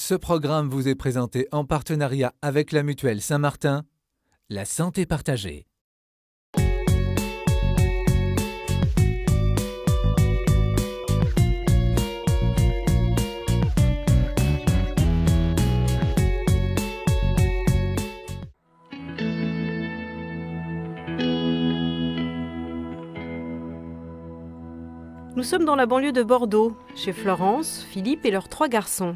Ce programme vous est présenté en partenariat avec la Mutuelle Saint-Martin, la santé partagée. Nous sommes dans la banlieue de Bordeaux, chez Florence, Philippe et leurs 3 garçons.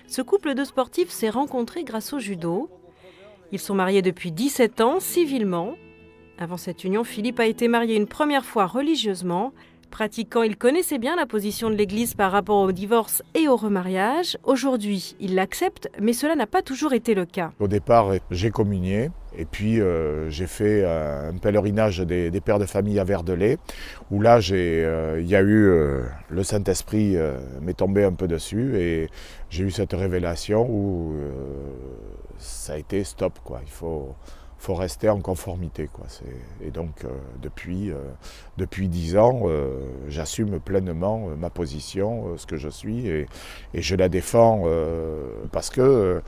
Ce couple de sportifs s'est rencontré grâce au judo. Ils sont mariés depuis 17 ans, civilement. Avant cette union, Philippe a été marié une première fois religieusement. Pratiquant, il connaissait bien la position de l'Église par rapport au divorce et au remariage. Aujourd'hui, il l'accepte, mais cela n'a pas toujours été le cas. Au départ, j'ai communié et puis j'ai fait un pèlerinage des pères de famille à Verdelais, où là, il y a eu le Saint-Esprit m'est tombé un peu dessus et j'ai eu cette révélation où ça a été stop, quoi. Il faut rester en conformité, quoi. Et donc depuis 10 ans, j'assume pleinement ma position, ce que je suis, et je la défends parce que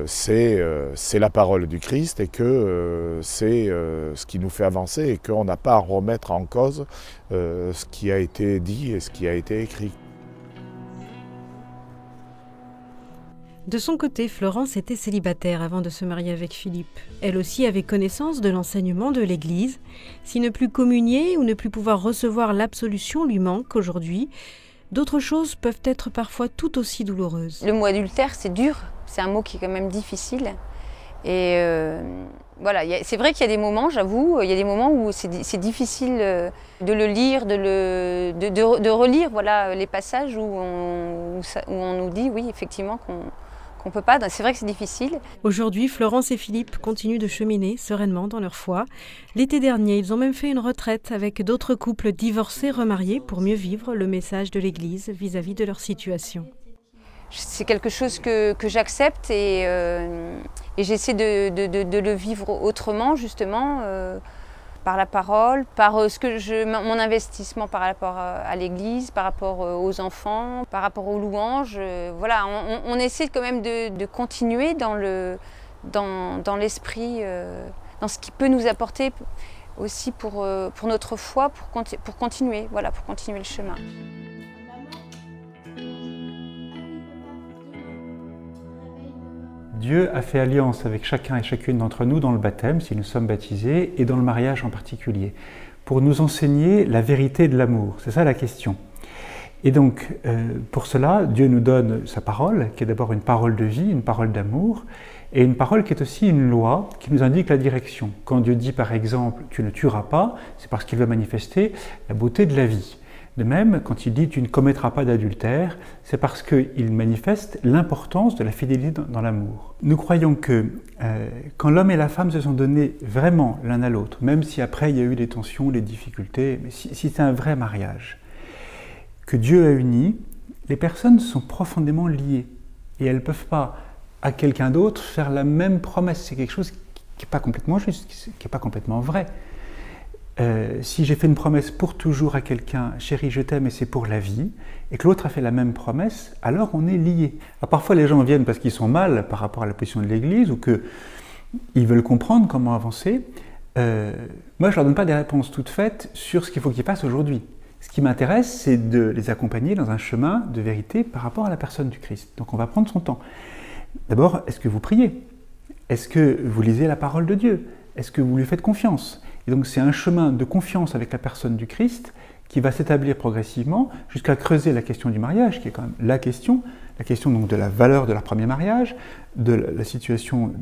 c'est la parole du Christ et que c'est ce qui nous fait avancer et qu'on n'a pas à remettre en cause ce qui a été dit et ce qui a été écrit. De son côté, Florence était célibataire avant de se marier avec Philippe. Elle aussi avait connaissance de l'enseignement de l'Église. Si ne plus communier ou ne plus pouvoir recevoir l'absolution lui manque aujourd'hui, d'autres choses peuvent être parfois tout aussi douloureuses. Le mot adultère, c'est dur, c'est un mot qui est quand même difficile. Et voilà, c'est vrai qu'il y a des moments, j'avoue, il y a des moments où c'est difficile de le lire, de relire, voilà, les passages où on nous dit, oui, effectivement, qu'on peut pas. C'est vrai que c'est difficile. Aujourd'hui, Florence et Philippe continuent de cheminer sereinement dans leur foi. L'été dernier, ils ont même fait une retraite avec d'autres couples divorcés, remariés, pour mieux vivre le message de l'Église vis-à-vis de leur situation. C'est quelque chose que j'accepte et j'essaie de le vivre autrement, justement, par la parole, par mon investissement par rapport à l'Église, par rapport aux enfants, par rapport aux louanges. Voilà, on essaie quand même de continuer dans l'esprit, dans ce qui peut nous apporter aussi pour notre foi, pour continuer, voilà, pour continuer le chemin. Dieu a fait alliance avec chacun et chacune d'entre nous dans le baptême, si nous sommes baptisés, et dans le mariage en particulier, pour nous enseigner la vérité de l'amour. C'est ça la question. Et donc, pour cela, Dieu nous donne sa parole, qui est d'abord une parole de vie, une parole d'amour, et une parole qui est aussi une loi qui nous indique la direction. Quand Dieu dit, par exemple, « tu ne tueras pas », c'est parce qu'il veut manifester la beauté de la vie. De même, quand il dit « tu ne commettras pas d'adultère », c'est parce qu'il manifeste l'importance de la fidélité dans l'amour. Nous croyons que quand l'homme et la femme se sont donnés vraiment l'un à l'autre, même si après il y a eu des tensions, des difficultés, mais si c'est un vrai mariage, que Dieu a uni, les personnes sont profondément liées et elles ne peuvent pas à quelqu'un d'autre faire la même promesse. C'est quelque chose qui n'est pas complètement juste, qui n'est pas complètement vrai. Si j'ai fait une promesse pour toujours à quelqu'un, chérie, je t'aime et c'est pour la vie, et que l'autre a fait la même promesse, alors on est liés. Alors parfois les gens viennent parce qu'ils sont mal par rapport à la position de l'Église ou qu'ils veulent comprendre comment avancer. Moi, je ne leur donne pas des réponses toutes faites sur ce qu'il faut qu'ils fassent aujourd'hui. Ce qui m'intéresse, c'est de les accompagner dans un chemin de vérité par rapport à la personne du Christ. Donc on va prendre son temps. D'abord, est-ce que vous priez? Est-ce que vous lisez la parole de Dieu? Est-ce que vous lui faites confiance? Et donc c'est un chemin de confiance avec la personne du Christ qui va s'établir progressivement jusqu'à creuser la question du mariage, qui est quand même la question donc de la valeur de leur premier mariage, de la situation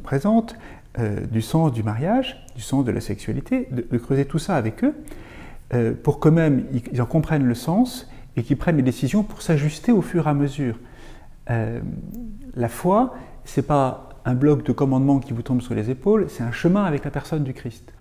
présente, du sens du mariage, du sens de la sexualité, de creuser tout ça avec eux, pour qu'eux-mêmes ils en comprennent le sens et qu'ils prennent les décisions pour s'ajuster au fur et à mesure. La foi, c'est pas un bloc de commandements qui vous tombe sur les épaules, c'est un chemin avec la personne du Christ.